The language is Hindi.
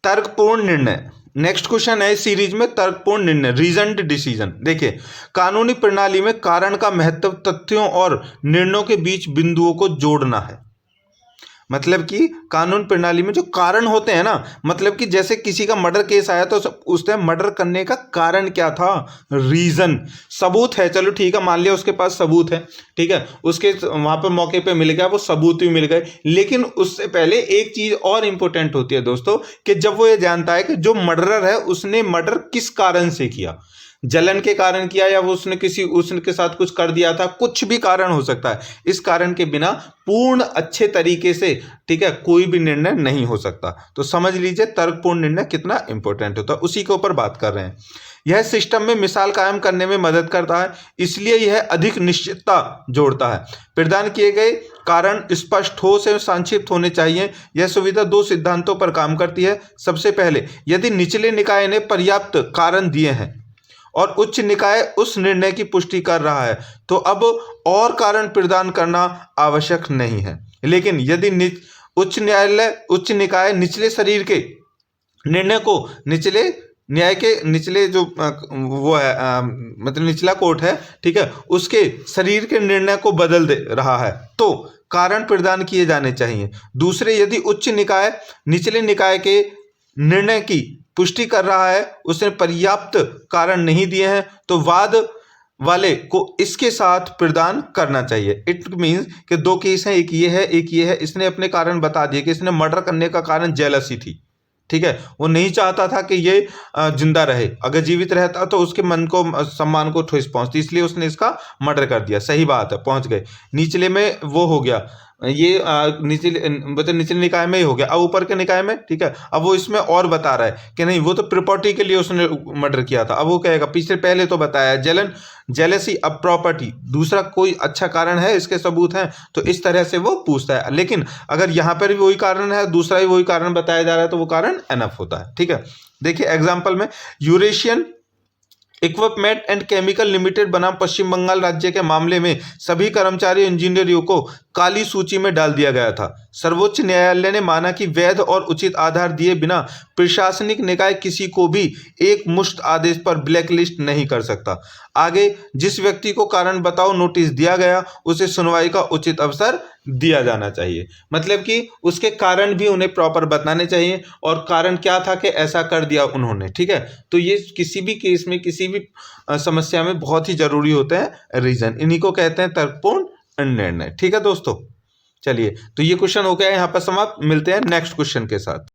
तर्कपूर्ण निर्णय। नेक्स्ट क्वेश्चन है इस सीरीज में, तर्कपूर्ण निर्णय, रीजन्ड डिसीजन। देखिए, कानूनी प्रणाली में कारण का महत्व तथ्यों और निर्णयों के बीच बिंदुओं को जोड़ना है। मतलब कि कानून प्रणाली में जो कारण होते हैं ना, मतलब कि जैसे किसी का मर्डर केस आया तो उसने मर्डर करने का कारण क्या था, रीजन, सबूत है, चलो ठीक है, मान लिया उसके पास सबूत है, ठीक है, उसके वहां पर मौके पे मिल गया, वो सबूत भी मिल गए, लेकिन उससे पहले एक चीज और इंपॉर्टेंट होती है दोस्तों, कि जब वो ये जानता है कि जो मर्डरर है उसने मर्डर किस कारण से किया, जलन के कारण किया या वो उसके साथ कुछ कर दिया था, कुछ भी कारण हो सकता है। इस कारण के बिना पूर्ण अच्छे तरीके से, ठीक है, कोई भी निर्णय नहीं हो सकता। तो समझ लीजिए तर्कपूर्ण निर्णय कितना इंपॉर्टेंट होता है, उसी के ऊपर बात कर रहे हैं। यह सिस्टम में मिसाल कायम करने में मदद करता है, इसलिए यह अधिक निश्चितता जोड़ता है। प्रदान किए गए कारण स्पष्ट, ठोस एवं संक्षिप्त होने चाहिए। यह सुविधा दो सिद्धांतों पर काम करती है। सबसे पहले, यदि निचले निकाय ने पर्याप्त कारण दिए हैं और उच्च निकाय उस निर्णय की पुष्टि कर रहा है, तो अब और कारण प्रदान करना आवश्यक नहीं है। लेकिन यदि उच्च निकाय निचले शरीर के निर्णय को निचले न्याय के निचले जो वो है मतलब निचला कोर्ट है, ठीक है, उसके शरीर के निर्णय को बदल दे रहा है, तो कारण प्रदान किए जाने चाहिए। दूसरे, यदि उच्च निकाय निचले निकाय के निर्णय की पुष्टि कर रहा है, उसने पर्याप्त कारण नहीं दिए हैं, तो वाद वाले को इसके साथ प्रदान करना चाहिए। इट मीन्स कि दो केस हैं, एक ये है एक ये है, इसने अपने कारण बता दिए कि इसने मर्डर करने का कारण जेलसी थी, ठीक है, वो नहीं चाहता था कि ये जिंदा रहे, अगर जीवित रहता तो उसके मन को सम्मान को ठेस पहुंचती, इसलिए उसने इसका मर्डर कर दिया। सही बात है, पहुंच गए। निचले में वो हो गया, ये निचले निकाय में ही हो गया, अब ऊपर के निकाय में, ठीक है, अब वो इसमें और बता रहा है कि नहीं वो तो प्रॉपर्टी के लिए उसने मर्डर किया था। अब वो कहेगा पिछले पहले तो बताया जलन जेलसी, अब प्रॉपर्टी, दूसरा कोई अच्छा कारण है, इसके सबूत हैं, तो इस तरह से वो पूछता है। लेकिन अगर यहाँ पर भी वही कारण है, दूसरा भी वही कारण बताया जा रहा है, तो वो कारण एनफ होता है, ठीक है। देखिए एग्जाम्पल में, Eurasian equipment and chemical limited बनाम पश्चिम बंगाल राज्य के मामले में सभी कर्मचारी इंजीनियरों को काली सूची में डाल दिया गया था। सर्वोच्च न्यायालय ने माना कि वैध और उचित आधार दिए बिना प्रशासनिक निकाय किसी को भी एक मुश्त आदेश पर ब्लैकलिस्ट नहीं कर सकता। आगे, जिस व्यक्ति को कारण बताओ नोटिस दिया गया, उसे सुनवाई का उचित अवसर दिया जाना चाहिए। मतलब कि उसके कारण भी उन्हें प्रॉपर बताने चाहिए, और कारण क्या था कि ऐसा कर दिया उन्होंने, ठीक है। तो ये किसी भी केस में, किसी भी समस्या में बहुत ही जरूरी होते हैं रीजन, इन्हीं को कहते हैं तर्कपूर्ण निर्णय, ठीक है दोस्तों। चलिए, तो ये क्वेश्चन हो गया यहाँ पर समाप्त, मिलते हैं नेक्स्ट क्वेश्चन के साथ।